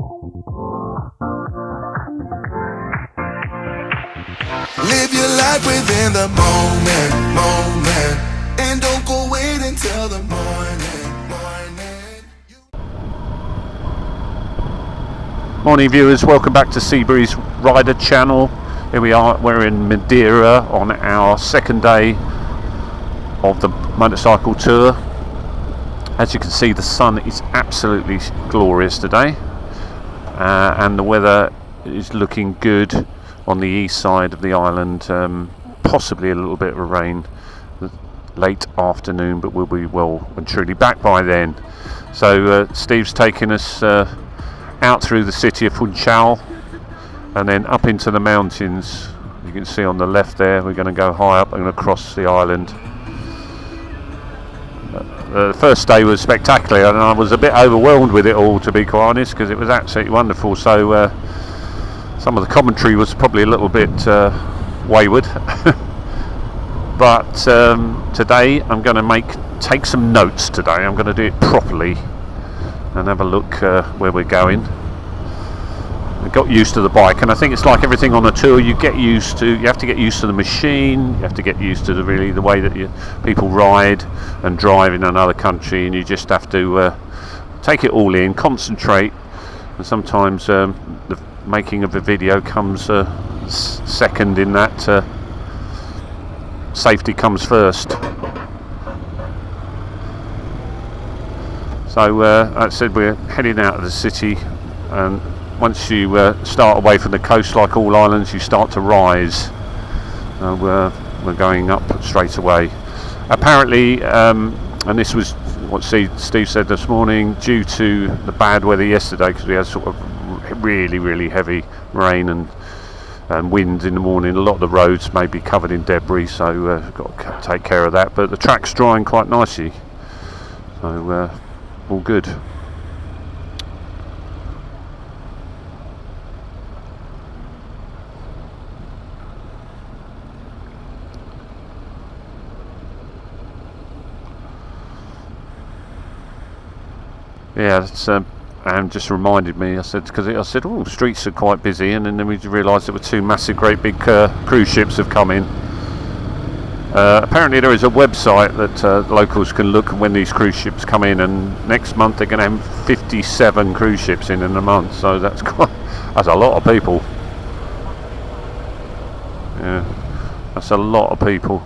Live your life within the moment, and don't go wait until the morning. Morning viewers, welcome back to Seabreeze Rider channel. Here we are, we're in Madeira on our second day of the motorcycle tour. As you can see, the sun is absolutely glorious today, and the weather is looking good on the east side of the island. Possibly a little bit of rain late afternoon, but we'll be well and truly back by then. So Steve's taking us out through the city of Funchal and then up into the mountains. You can see on the left there, we're going to go high up and across the island. The first day was spectacular, and I was a bit overwhelmed with it all, to be quite honest, because it was absolutely wonderful. So some of the commentary was probably a little bit wayward. But today I'm going to take some notes today. I'm going to do it properly and have a look where we're going. I got used to the bike, and I think it's like everything on a tour. You have to get used to the machine. You have to get used to the way that people ride and drive in another country, and you just have to take it all in, concentrate. And sometimes the making of a video comes second in that. Safety comes first. So as I said, we're heading out of the city, and once you start away from the coast, like all islands, you start to rise. We're going up straight away. Apparently, and this was what Steve said this morning, due to the bad weather yesterday, because we had sort of really heavy rain and wind in the morning. A lot of the roads may be covered in debris, so got to take care of that. But the track's drying quite nicely, so all good. Yeah, it's and just reminded me. I said, oh, streets are quite busy, and then we realised there were two massive, great big cruise ships have come in. Apparently, there is a website that locals can look when these cruise ships come in, and next month they're going to have 57 cruise ships in a month. So that's a lot of people. Yeah, that's a lot of people.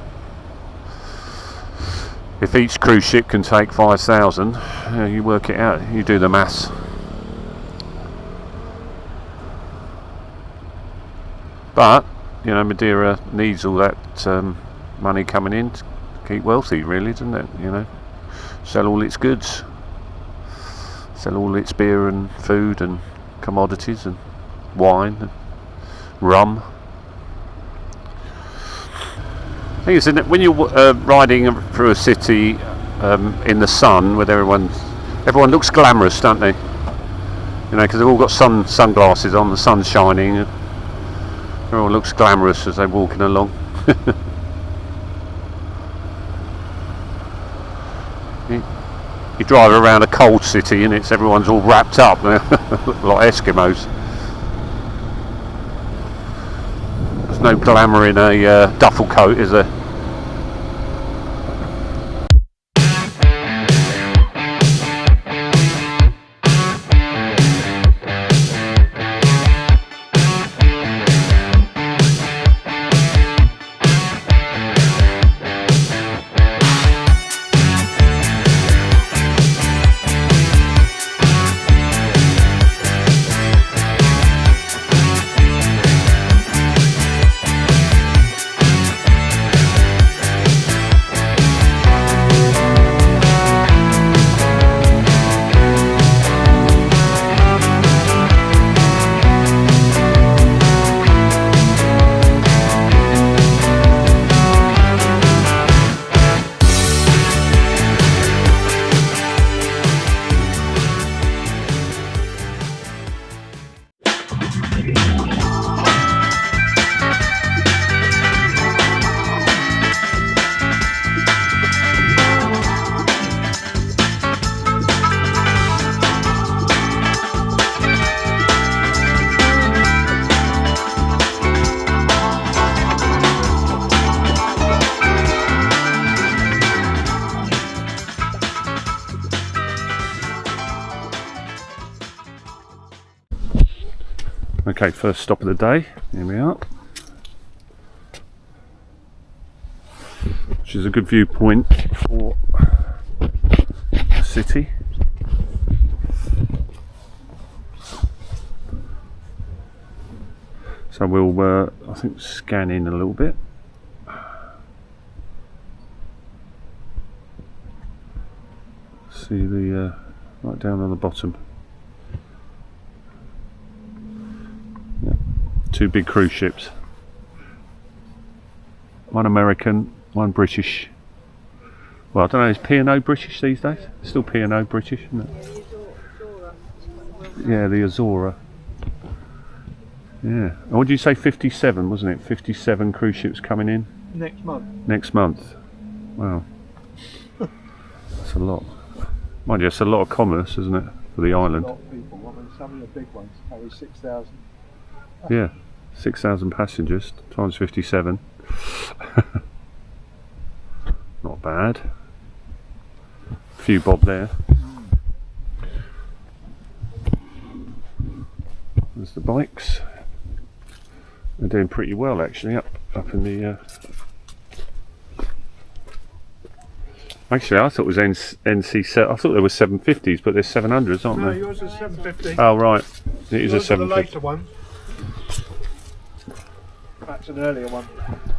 If each cruise ship can take 5,000, you work it out, you do the maths. But, you know, Madeira needs all that money coming in to keep wealthy, really, doesn't it? You know, sell all its goods, sell all its beer and food and commodities and wine and rum. The thing is, isn't it, when you're riding through a city in the sun, where everyone looks glamorous, don't they? You know, because they've all got sunglasses on, the sun's shining. Everyone looks glamorous as they're walking along. You drive around a cold city, and everyone's all wrapped up, like Eskimos. There's no glamour in a duffel coat, is there? Okay, first stop of the day. Here we are. Which is a good viewpoint for the city. So we'll, I think, scan in a little bit. See the right down on the bottom. Yeah. 2 big cruise ships. One American, one British. Well, I don't know, is P&O British these days? Still P&O British, isn't it? Yeah, the Azora. Yeah. What did you say, 57, wasn't it? 57 cruise ships coming in? Next month. Next month. Wow. That's a lot. Mind you, it's a lot of commerce, isn't it, for the island? A lot of people. I mean, some of the big ones carry 6,000. Yeah, 6,000 passengers times 57. Not bad. Few bob there. There's the bikes. They're doing pretty well actually up in the. Actually, I thought it was NC7. I thought there were 750s, but there's 700s, aren't No, there? yours is 750. Oh right, it is a Yours are the 750. later one. That's an earlier one.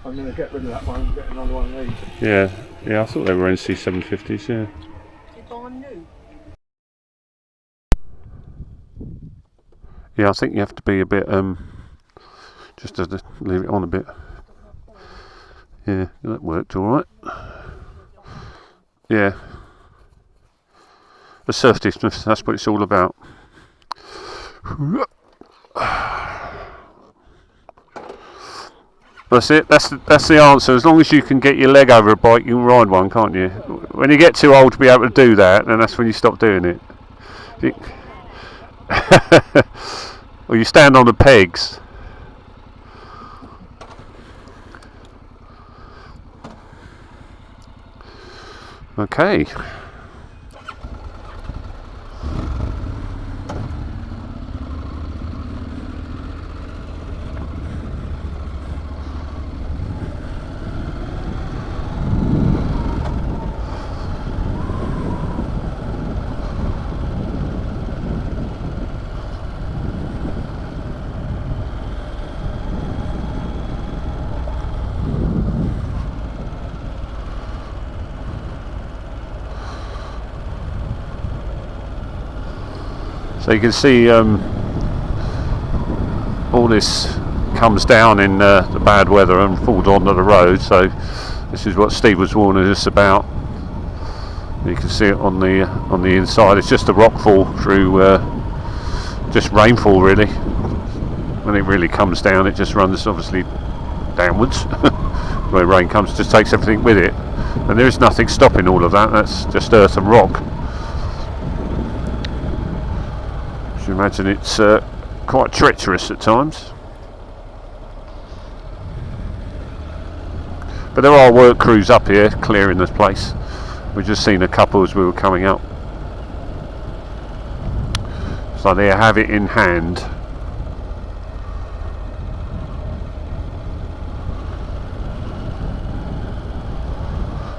I'm going to get rid of that one and get another one of these. Yeah, yeah. I thought they were NC750s. Yeah. Yeah, I think you have to be a bit just to leave it on a bit. Yeah, that worked all right. Yeah, assertiveness, that's what it's all about. That's it, that's the answer. As long as you can get your leg over a bike, you can ride one, can't you? When you get too old to be able to do that, then that's when you stop doing it. Or you stand on the pegs. Okay. So you can see all this comes down in the bad weather and falls onto the road. So this is what Steve was warning us about. You can see it on the inside. It's just a rockfall through just rainfall really. When it really comes down, it just runs obviously downwards. When rain comes, it just takes everything with it, and there is nothing stopping all of that. That's just earth and rock. You imagine it's quite treacherous at times, but there are work crews up here clearing this place. We've just seen a couple as we were coming up, so they have it in hand.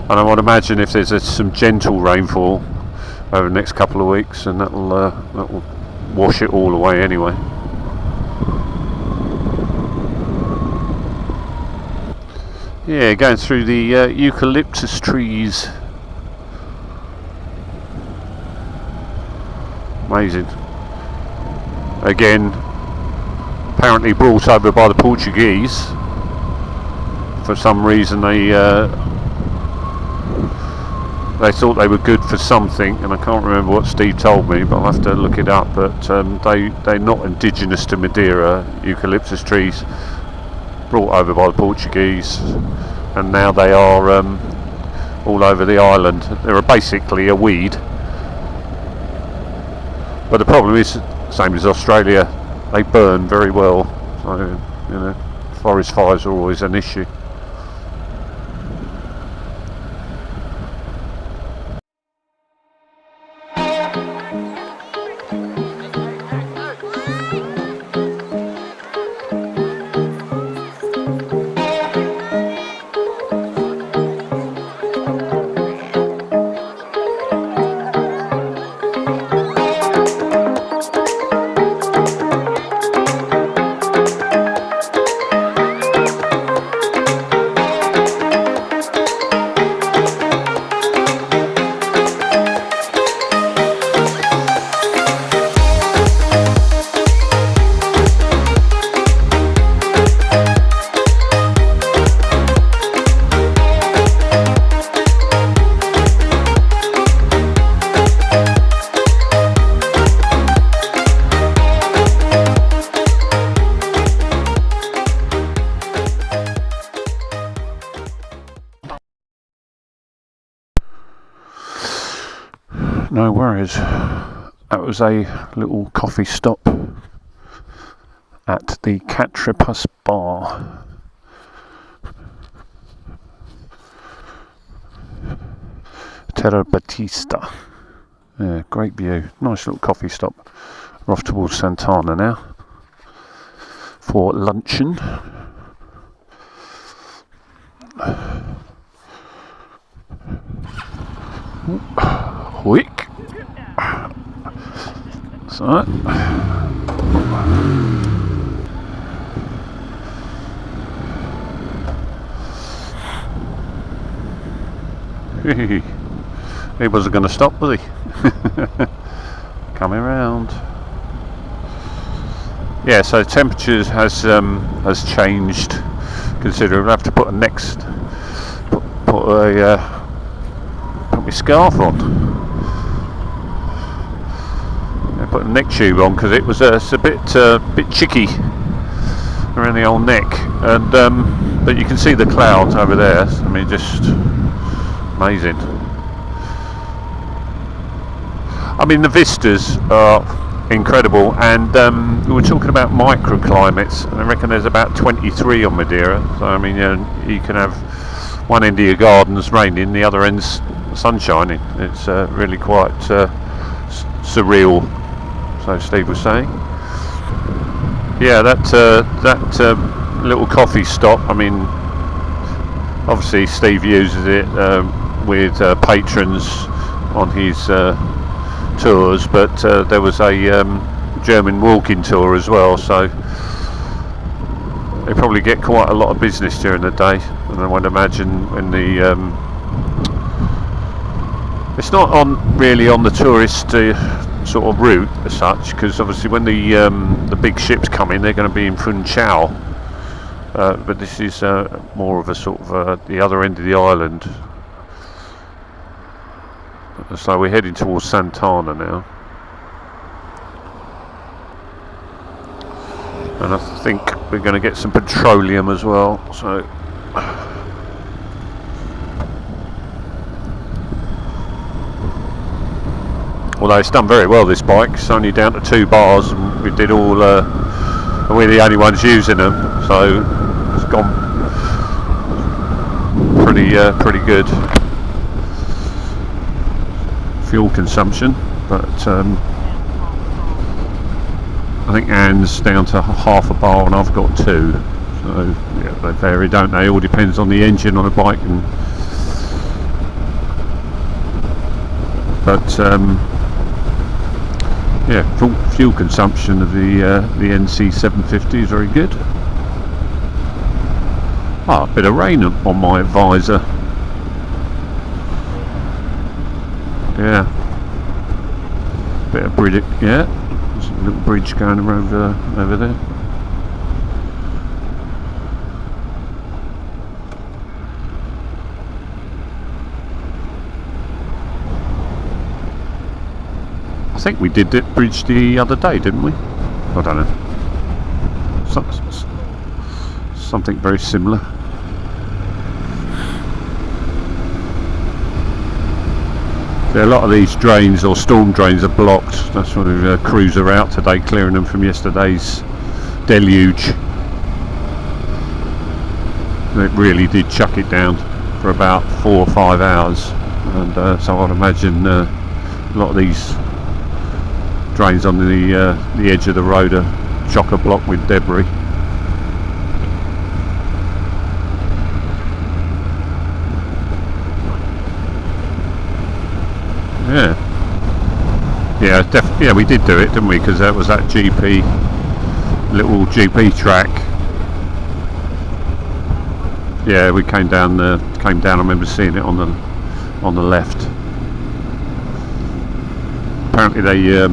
And I would imagine if there's some gentle rainfall over the next couple of weeks, and that will wash it all away anyway. Yeah, going through the eucalyptus trees. Amazing. Again, apparently brought over by the Portuguese. For some reason they thought they were good for something, and I can't remember what Steve told me, but I'll have to look it up. But they're not indigenous to Madeira, eucalyptus trees, brought over by the Portuguese, and now they are all over the island. They're basically a weed, but the problem is, same as Australia, they burn very well. So, you know, forest fires are always an issue. no worries. That was a little coffee stop at the Catripus Bar. Terra Batista. Yeah, great view. Nice little coffee stop. We're off towards Santana now for luncheon. Quick. So. He wasn't going to stop, was he? Coming round. Yeah, so temperatures has changed considerably. I have to put my scarf on. I put a neck tube on because it's a bit chicky around the old neck, and but you can see the clouds over there. I mean, just amazing. I mean, the vistas are incredible, and we were talking about microclimates. I reckon there's about 23 on Madeira. So I mean, you can have one end of your garden's raining, the other end's sun shining. It's really quite surreal. So Steve was saying, yeah, that little coffee stop. I mean, obviously Steve uses it with patrons on his tours, but there was a German walking tour as well, so they probably get quite a lot of business during the day. And I would imagine when the it's not really on the tourist sort of route as such, because obviously when the big ships come in, they're going to be in Funchal, but this is more of a sort of the other end of the island. So we're heading towards Santana now, and I think we're going to get some petroleum as well. So although it's done very well, this bike, it's only down to 2 bars, and we did all and we're the only ones using them, so it's gone pretty good fuel consumption. But I think Anne's down to half a bar and I've got 2, so yeah, they vary, don't they? It all depends on the engine on a bike, and but yeah, fuel consumption of the NC 750 is very good. Ah, a bit of rain on my visor. Yeah, bit of bridge. Yeah, there's a little bridge going around over there. I think we did that bridge the other day, didn't we? I don't know. Something very similar. A lot of these drains or storm drains are blocked. That's why the crews are out today clearing them from yesterday's deluge. It really did chuck it down for about 4 or 5 hours, and so I'd imagine a lot of these drains on the edge of the road are chock-a-block with debris. Yeah, we did do it, didn't we? Because that was that little GP track. Yeah, we came down. I remember seeing it on the left. Apparently they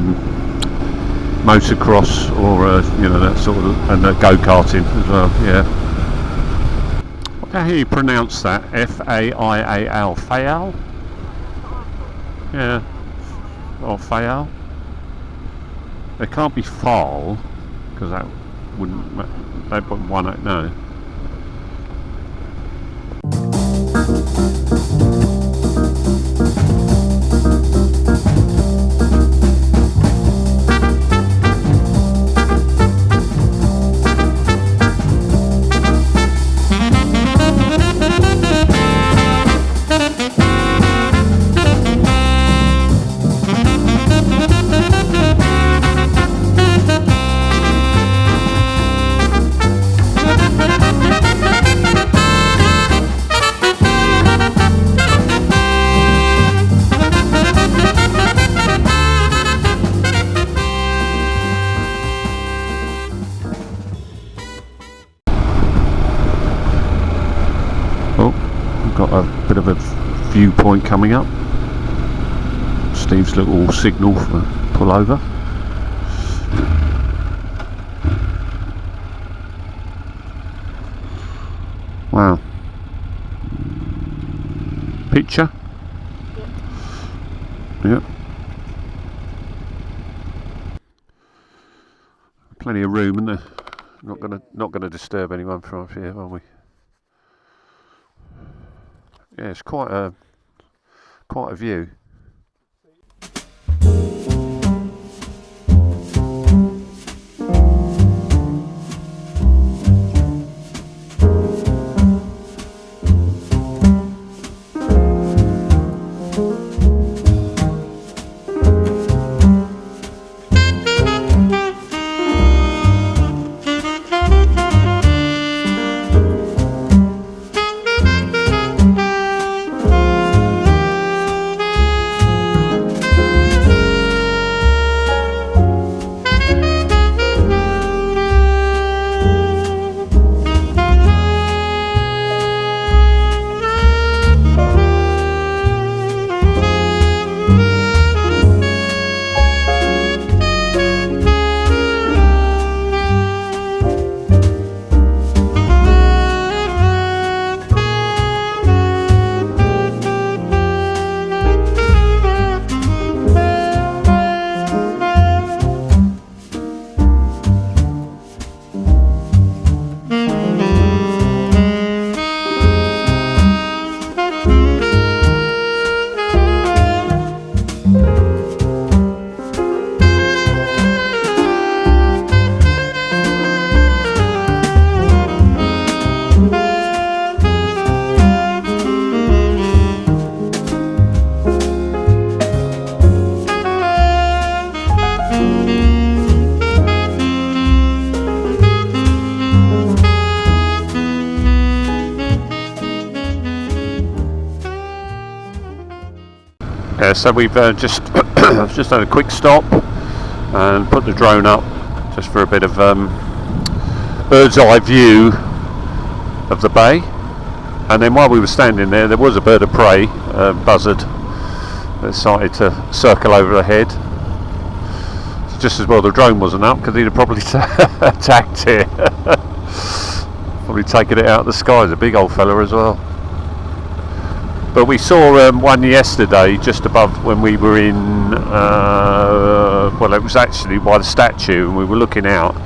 motocross or that sort of, and go-karting as well. Yeah. How do you pronounce that? F-A-I-A-L. Fayal? Yeah. Or Fayal? It can't be Fall, because that wouldn't. They put one out. No. viewpoint coming up. Steve's little signal for pull over. Wow. Picture? Yep. Plenty of room, isn't there? Not gonna disturb anyone from up here, are we? Yeah, it's quite a view. So we've just had a quick stop and put the drone up just for a bit of bird's eye view of the bay, and then while we were standing there was a bird of prey, buzzard, that started to circle over the head. It's just as well the drone wasn't up, because he'd have probably attacked it. Probably taken it out of the sky. It's a big old fella as well. But we saw one yesterday just above when we were in, well, it was actually by the statue, and we were looking out,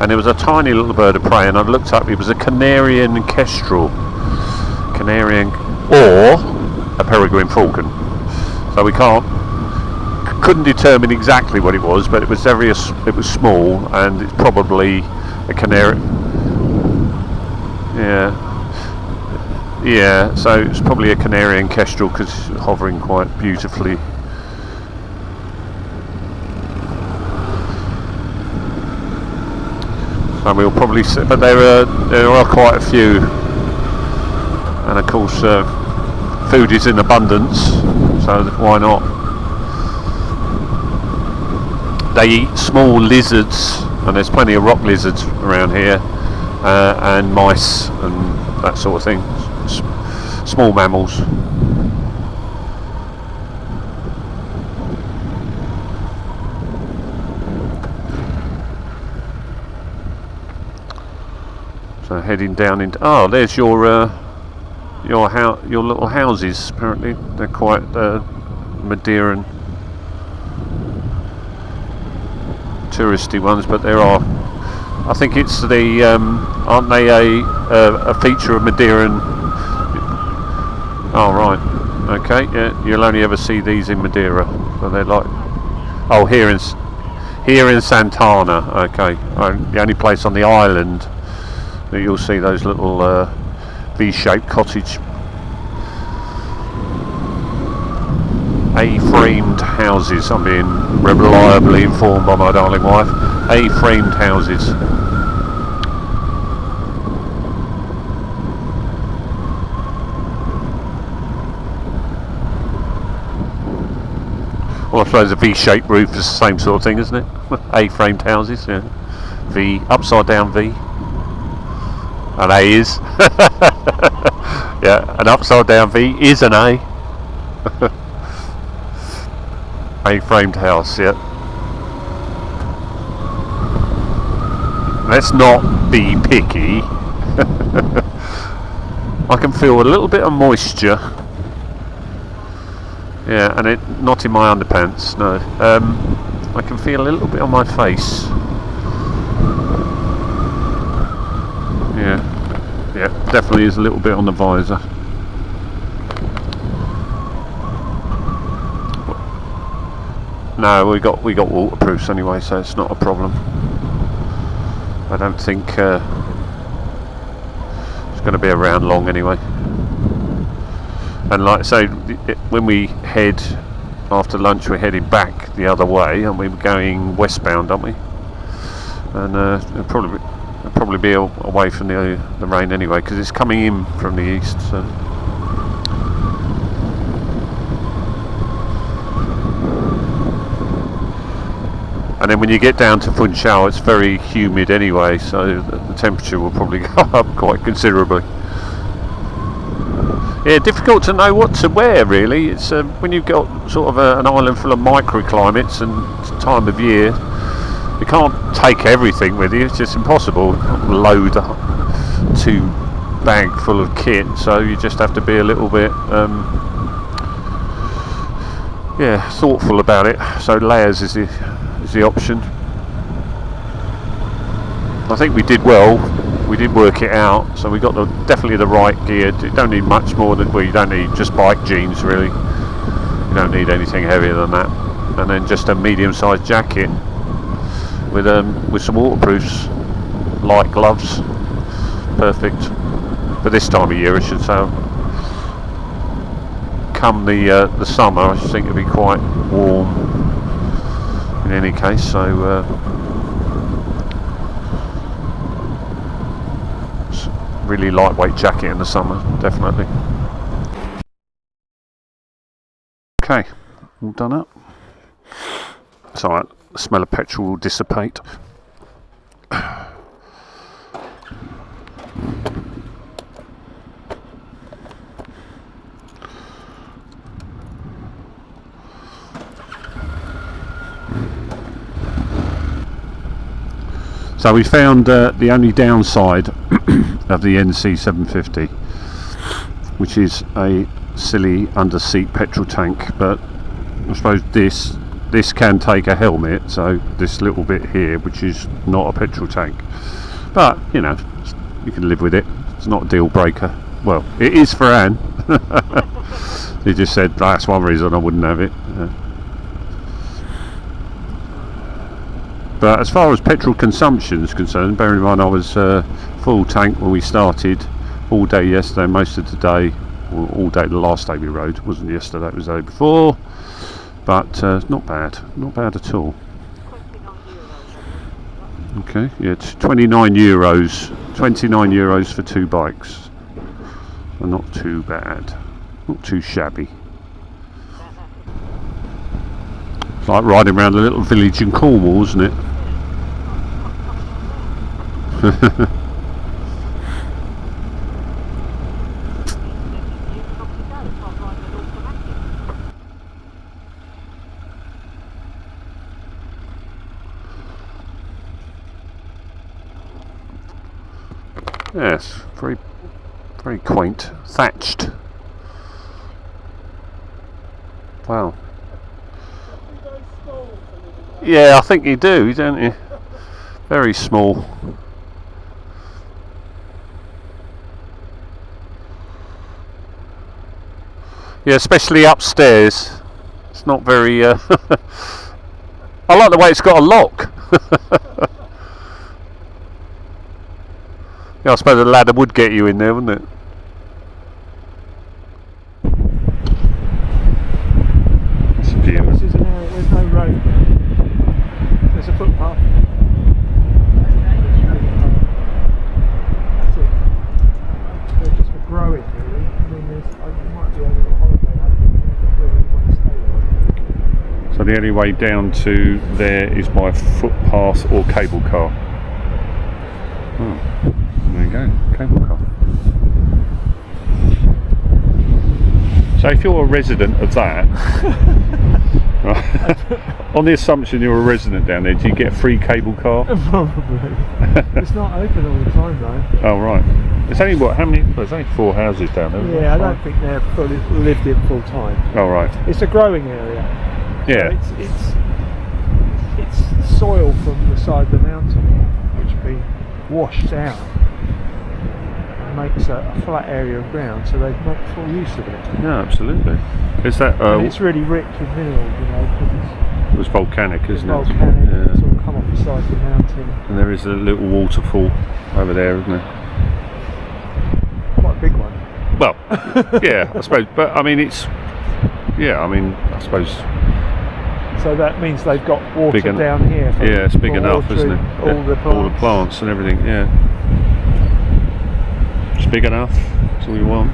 and there was a tiny little bird of prey, and I looked up, it was a Canarian kestrel, or a peregrine falcon. So we couldn't determine exactly what it was, but it was small, and it's probably a canary. Yeah, so it's probably a Canarian kestrel, because it's hovering quite beautifully. So we'll probably see, but there are quite a few, and of course food is in abundance, so why not? They eat small lizards, and there's plenty of rock lizards around here, and mice and that sort of thing. Small mammals. So heading down into, there's your little houses. Apparently they're quite Madeiran touristy ones, but there are, I think it's the aren't they a feature of Madeiran? Oh right, okay, yeah, you'll only ever see these in Madeira, so they're like, here in Santana, okay, the only place on the island that you'll see those little V-shaped cottage, A-framed houses. I'm being reliably informed by my darling wife. A-framed houses. Well, I suppose a V-shaped roof is the same sort of thing, isn't it? A-framed houses, yeah. V, upside down V. An A is. Yeah, an upside down V is an A. A-framed house, yeah. Let's not be picky. I can feel a little bit of moisture. Yeah, and it not in my underpants, no. I can feel a little bit on my face. Yeah, definitely is a little bit on the visor. No, we got waterproofs anyway, so it's not a problem. I don't think it's going to be around long anyway. And like I say, when we head after lunch, we're heading back the other way, and we're going westbound, aren't we? And it'll probably be away from the rain anyway, because it's coming in from the east. So. And then when you get down to Funchal, it's very humid anyway, so the temperature will probably go up quite considerably. Yeah, difficult to know what to wear really. It's when you've got sort of an island full of microclimates and time of year, you can't take everything with you. It's just impossible. Load a 2 bag full of kit, so you just have to be a little bit thoughtful about it. So layers is the option. I think we did well. We did work it out, so we got definitely the right gear. You don't need much more than, well, you don't need just bike jeans really. You don't need anything heavier than that. And then just a medium-sized jacket with some waterproofs, light gloves. Perfect for this time of year, I should say. Come the summer, I think it'll be quite warm in any case. So. Really lightweight jacket in the summer, definitely. Okay, all done up. It's alright, the smell of petrol will dissipate. So we found the only downside of the NC750, which is a silly under-seat petrol tank, but I suppose this can take a helmet, so this little bit here, which is not a petrol tank, but you know, you can live with it. It's not a deal breaker. Well, it is for Anne. He just said that's one reason I wouldn't have it. But as far as petrol consumption is concerned, bear in mind I was full tank when we started, all day yesterday, most of today, or all day the last day we rode. It wasn't yesterday, it was the day before, but not bad at all. Okay, yeah, it's 29 euros for 2 bikes. Well, not too bad, not too shabby. It's like riding around a little village in Cornwall, isn't it? Yes, very, very quaint, thatched. Wow. Yeah, I think you do, don't you? Very small. Yeah, especially upstairs. It's not very. I like the way it's got a lock. Yeah, I suppose a ladder would get you in there, wouldn't it? That's a view. This is an area, there's no road. There's a footpath. That's it. They're just for growing, really. I mean, there might be a little holiday home, really want to stay there. So the only way down to there is by footpath or cable car. Oh, there you go, cable car. So if you're a resident of that, right, on the assumption you're a resident down there, do you get a free cable car? Probably. It's not open all the time though. Oh right. It's only what? How many? Well, there's only 4 houses down there. Yeah, I don't think they're fully lived in full time. Oh right. It's a growing area. Yeah. So it's soil from the side of the mountain, which has been washed out and makes a flat area of ground, so they make full use of it. No, absolutely. Is that? And it's really rich in minerals, you know, because it was volcanic, it's isn't it? volcanic. Yeah. It's all come off the side of the mountain. And there is a little waterfall over there, isn't there? Quite a big one. Well, yeah, I suppose. But I mean, it's. Yeah, I mean, I suppose. So that means they've got water Big down here. Yeah, it's big enough, isn't it? All the plants. All the plants and everything. Yeah. It's big enough. That's all you want.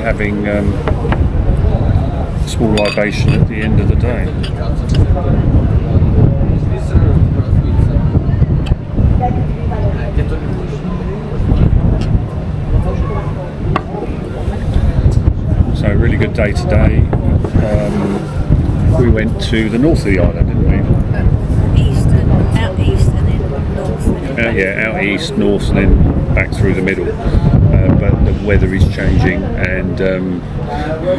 Having small libation at the end of the day. So a really good day today. We went to the north of the island, didn't we? Out east and then north. Out east, north, and then back through the middle. But the weather is changing, and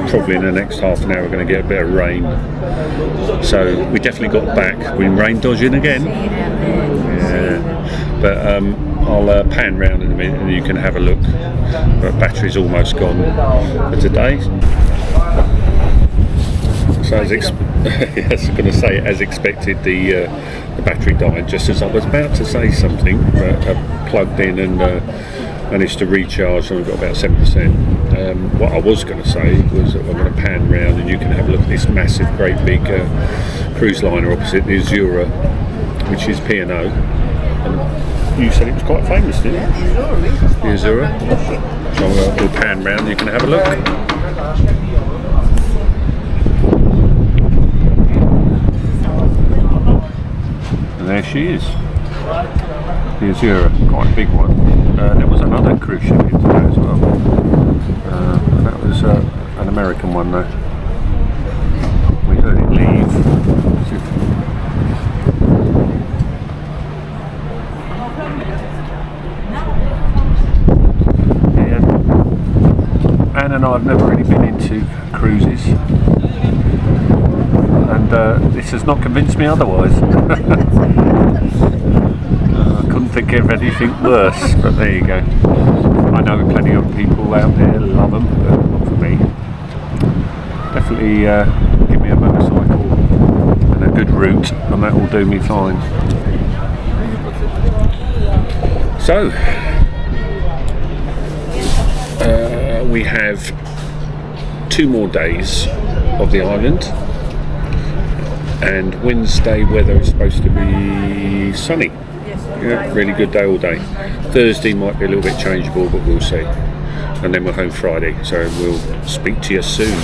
probably in the next half an hour we're going to get a bit of rain. So we definitely got back. We're rain dodging again. Yeah. But I'll pan round in a minute and you can have a look. But battery's almost gone for today. So as yes, I'm going to say, as expected, the battery died just as I was about to say something. But I plugged in and managed to recharge, and we've got about 7%. What I was going to say was that I'm going to pan round and you can have a look at this massive, great big cruise liner opposite the Azura, which is P&O. And you said it was quite famous, didn't you? The Azura. So we'll pan round and you can have a look. And there she is. The Azura, quite a big one. There was another cruise ship in today as well. That was an American one though. We heard it leave. Yeah. Anne and I have never really been into cruises, and this has not convinced me otherwise. I couldn't think of anything worse, but there you go. I know plenty of people out there love them, but not for me. Definitely give me a motorcycle and a good route, and that will do me fine. So, we have 2 more days of the island, and Wednesday weather is supposed to be sunny. Yeah, really good day all day. Thursday might be a little bit changeable, but we'll see. And then we're home Friday, so we'll speak to you soon.